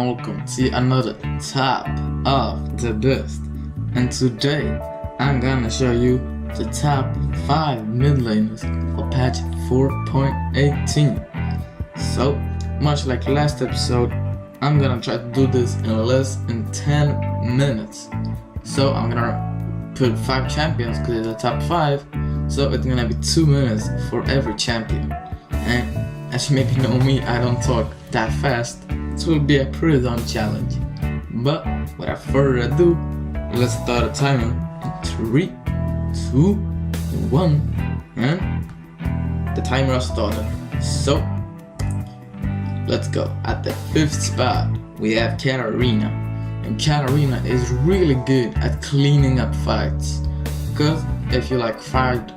welcome to another Top of the Best. And today I'm gonna show you the top 5 mid laners for patch 4.18. So much like last episode, I'm gonna try to do this in less than 10 minutes. So I'm gonna put 5 champions because it's the top 5, so it's gonna be 2 minutes for every champion. And as you maybe know me, I don't talk that fast, so it will be a pretty long challenge. But without further ado, let's start a timer in 3, 2, 1, and the timer has started. So let's go. At the 5th spot we have Katarina, and Katarina is really good at cleaning up fights, because if you like fought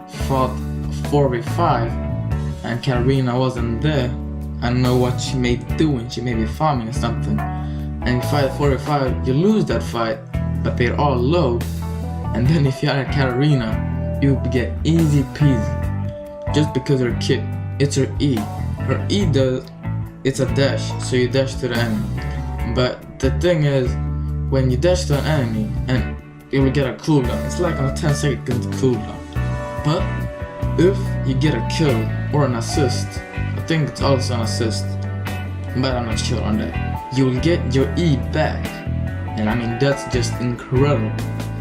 4v5 and Katarina wasn't there, I don't know what she may be doing. She may be farming or something, and you fight 4v5, you lose that fight, but they're all low. And then if you are Katarina, you get easy peasy, just because her kit, it's her E. Her E does, it's a dash, so you dash to the enemy. But the thing is, when you dash to an enemy, and it will get a cooldown, it's like on a 10-second cooldown. But if you get a kill or an assist, I think it's also an assist, but I'm not sure on that, you will get your E back. And I mean, that's just incredible,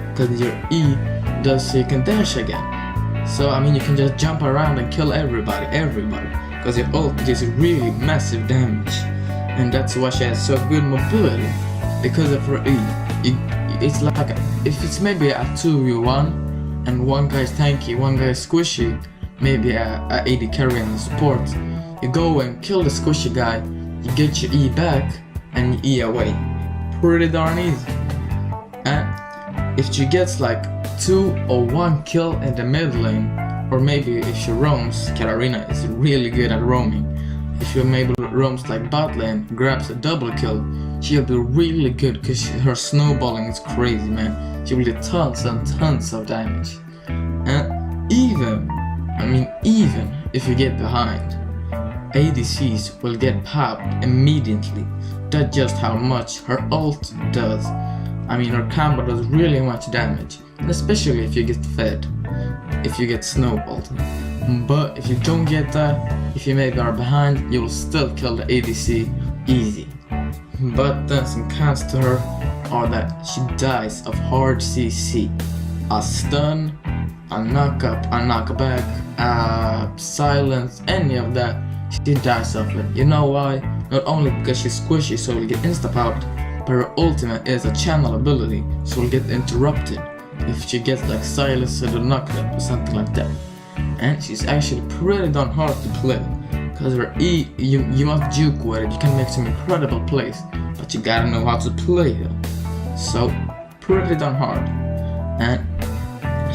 because your E does so you can dash again. So I mean, you can just jump around and kill everybody, because your ult does really massive damage. And that's why she has so good mobility, because of her E. It's like if it's maybe a 2v1 and one guy's tanky, one guy's squishy, maybe a AD carry and support, you go and kill the squishy guy, you get your E back and you E away. Pretty darn easy. And if she gets like 2 or 1 kill in the mid lane, or maybe if she roams, Katarina is really good at roaming. If she maybe roams like bot lane, grabs a double kill, she'll be really good, because her snowballing is crazy, man. She will do tons and tons of damage. And even if you get behind, ADCs will get popped immediately. That's just how much her ult does. I mean, her combo does really much damage, and especially if you get fed, if you get snowballed. But if you don't get that, if you maybe are behind, you will still kill the ADC easy. But then some cons to her are that she dies of hard CC, a stun, a knockup, a knockback, a silence, any of that, she dies of it. You know why? Not only because she's squishy, so will get insta-popped, but her ultimate is a channel ability, so will get interrupted if she gets like silenced or knocked up or something like that. And she's actually pretty darn hard to play, because her E, you must juke with it, you can make some incredible plays, but you gotta know how to play her. So pretty darn hard. And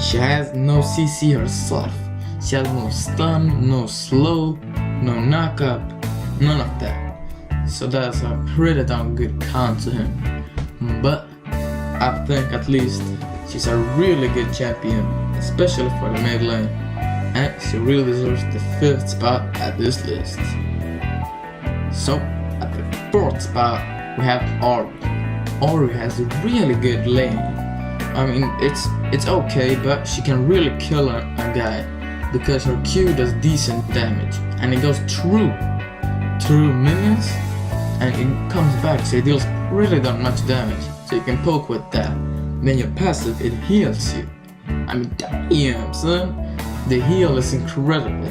she has no CC herself. She has no stun, no slow, no knockup, none of that. So that's a pretty darn good con to him. But I think at least she's a really good champion, especially for the mid lane, and she really deserves the 5th spot at this list. So at the 4th spot we have Ori. Ori has a really good lane. I mean, it's okay, but she can really kill a guy, because her Q does decent damage, and it goes through minions, and it comes back, so it deals pretty darn much damage, so you can poke with that. Then your passive, it heals you. I mean, damn son, the heal is incredible,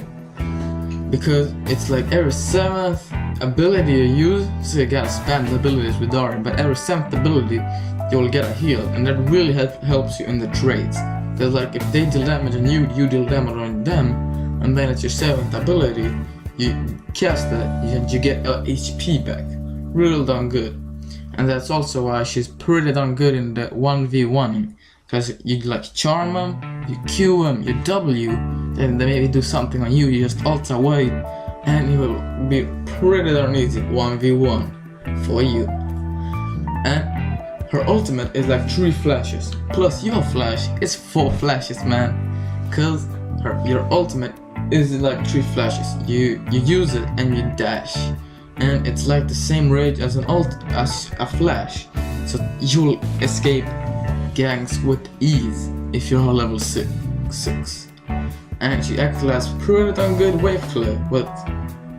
because it's like every 7th ability you use, so you gotta spam the abilities with Ori, but every 7th ability you will get a heal, and that really helps you in the trades. Because like if they deal damage on you, you deal damage on them, and then it's your 7th ability, you cast that and you get HP back. Real darn good. And that's also why she's pretty darn good in the 1v1, because you like charm them, you Q them, you W, then they maybe do something on you, you just ult away, and it will be pretty darn easy 1v1 for you. And her ultimate is like 3 flashes, plus your flash is 4 flashes, man. Cause your ultimate is like 3 flashes. You use it and you dash. and it's like the same range as as a flash, so you'll escape ganks with ease if you're on level 6. And she actually has pretty damn good wave clear with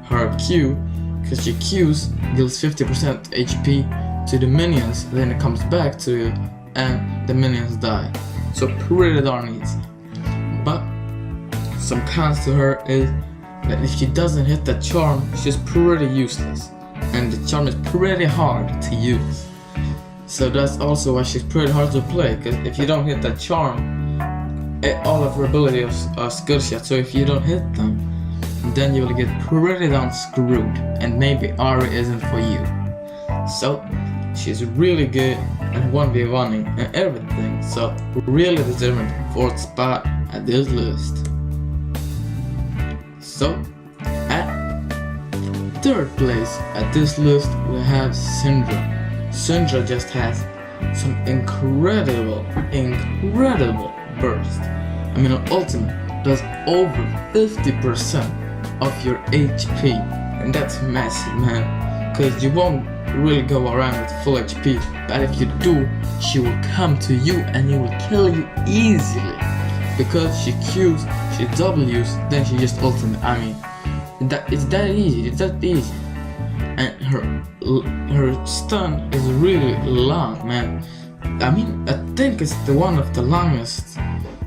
her Q, because she Qs deals 50% HP to the minions, then it comes back to you and the minions die. So pretty darn easy. But some cons to her is that if she doesn't hit that charm, she's pretty useless, and the charm is pretty hard to use. So that's also why she's pretty hard to play, because if you don't hit that charm, all of her abilities are skill shots, so if you don't hit them, then you will get pretty damn screwed, and maybe Ari isn't for you. So she's really good at 1v1ing and everything, so really deserving 4th spot at this list. So at 3rd place at this list we have Syndra. Syndra just has some incredible burst. I mean, her ultimate does over 50% of your HP, and that's massive, man, because you won't really go around with full HP, but if you do, she will come to you and he will kill you easily, because she Qs, she Ws, then she just ultimate. I mean, it's that easy, and her stun is really long, man. I mean, I think it's one of the longest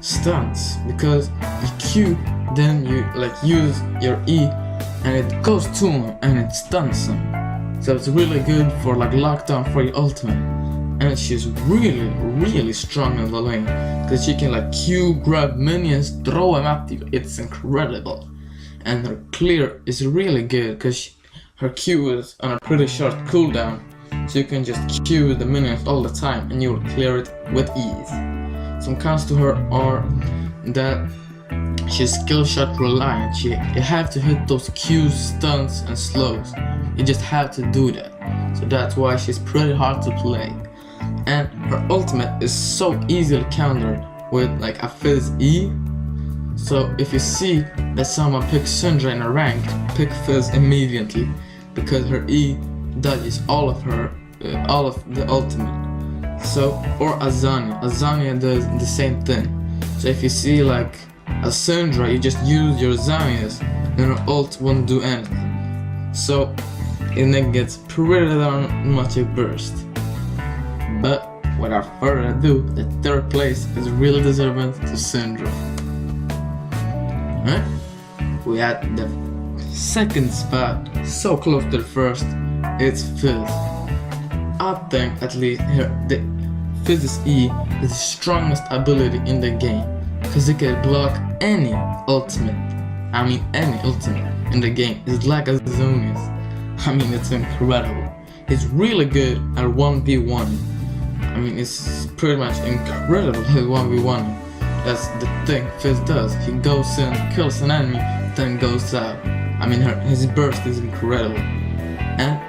stuns, because you Q, then you like use your E and it goes to him and it stuns him. So it's really good for like lockdown for your ultimate. And she's really strong in the lane, because she can like Q, grab minions, throw them at you. It's incredible. And her clear is really good, because her Q is on a pretty short cooldown, so you can just Q the minions all the time and you will clear it with ease. Some cons to her are that she's skill shot reliant. You have to hit those Qs, stuns and slows. You just have to do that. So that's why she's pretty hard to play. And her ultimate is so easily countered with like a Fizz E. So if you see that someone picks Syndra in a rank, pick Fizz immediately, because her E dodges all of the ultimate. So, or Azania does the same thing. So if you see like a Syndra, you just use your Zanias and her ult won't do anything. So it then gets pretty darn much a burst. But without further ado, the 3rd place is really deserving to Syndra. Alright? We at the 2nd spot, so close to the 1st, it's Fizz. I think at least the Fizz's E is the strongest ability in the game, because it can block any ultimate. I mean any ultimate in the game. It's like a Zonius. I mean, it's incredible. It's really good at 1v1. I mean, it's pretty much incredible at 1v1. That's the thing Fizz does. He goes in, kills an enemy, then goes out. I mean, his burst is incredible. And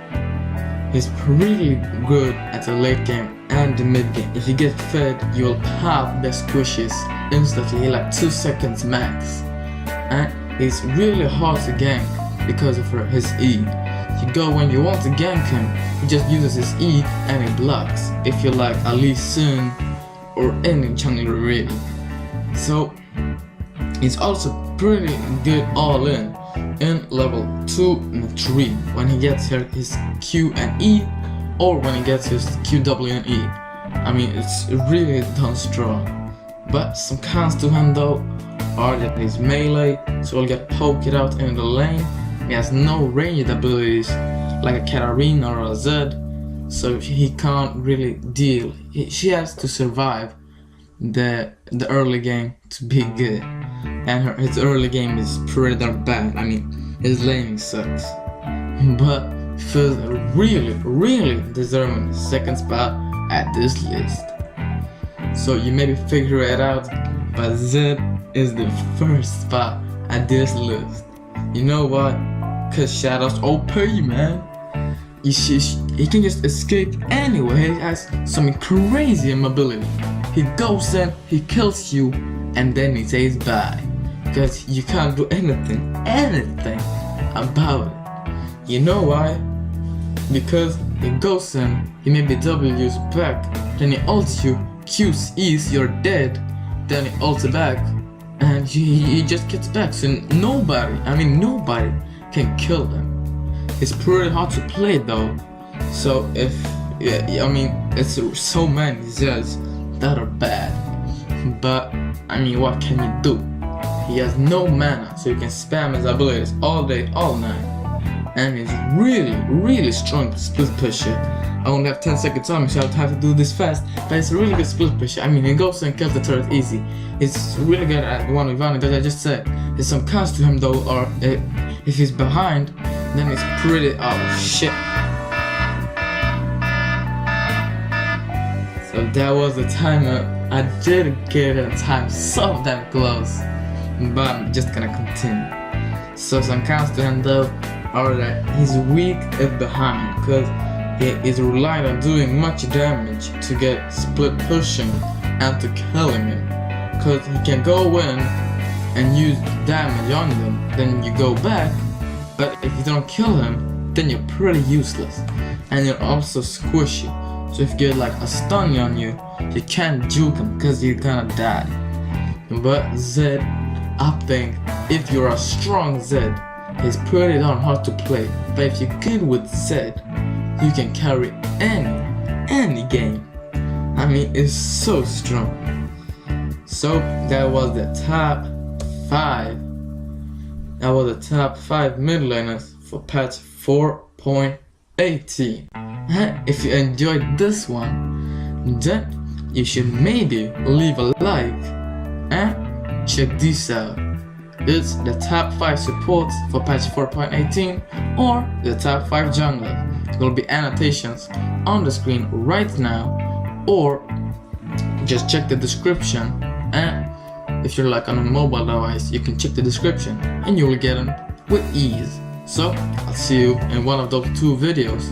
he's really good at the late game and the mid game. If you get fed, you'll pop the squishes instantly, like 2 seconds max. And he's really hard to gank because of his E. You go when you want to gank him, he just uses his E and he blocks. If you like Ali Sun or any jungler really. So he's also pretty good all in level 2 and 3 when he gets his Q and E, or when he gets his Q, W and E. I mean, it's really done strong. But some cons to him though are that he's melee, so he'll get poked out in the lane. He has no ranged abilities like a Katarina or a Zed, so he can't really deal. She has to survive the early game to be good, and his early game is pretty darn bad. I mean, his laning sucks. But Fizz really deserving the 2nd spot at this list. So you maybe figure it out, but Zed is the 1st spot at this list. You know what? Cause Shadow's OP, man. He can just escape anywhere. He has some crazy mobility. He goes in, he kills you, and then he says bye. Because you can't do anything about it. You know why? because he goes in, he maybe W's back, then he ults you, Q's E's, you're dead, then he ults back, and he just gets back. So nobody can kill him. It's pretty hard to play though. So it's so many Zeds that are bad. But what can you do? He has no mana, so you can spam his abilities all day, all night. And he's really strong split pusher. I only have 10 seconds on me, so I'll have to do this fast. But it's a really good split pusher. He goes and kills the turret easy. It's really good at 1v1, because I just said there's some cost to him though, or if he's behind, then it's pretty shit. So that was the timer. I did get it in time, so damn close. But I'm just gonna continue. So some counts to him though are that he's weak if behind, because he is relying on doing much damage to get split pushing and to killing him. Because he can go in and use damage on them, then you go back, but if you don't kill him, then you're pretty useless. And you're also squishy. So if you get like a stun on you, you can't juke him because you're gonna die. But Zed, I think if you're a strong Zed, it's pretty darn hard to play. But if you're good with Zed, you can carry any game. It's so strong. So that was the top 5. That was the top 5 mid laners for patch 4.18. If you enjoyed this one, then you should maybe leave a like and check this out. It's the top 5 supports for patch 4.18 or the top 5 junglers. There will be annotations on the screen right now, or just check the description, and if you're like on a mobile device, you can check the description and you will get them with ease. So I'll see you in one of those 2 videos.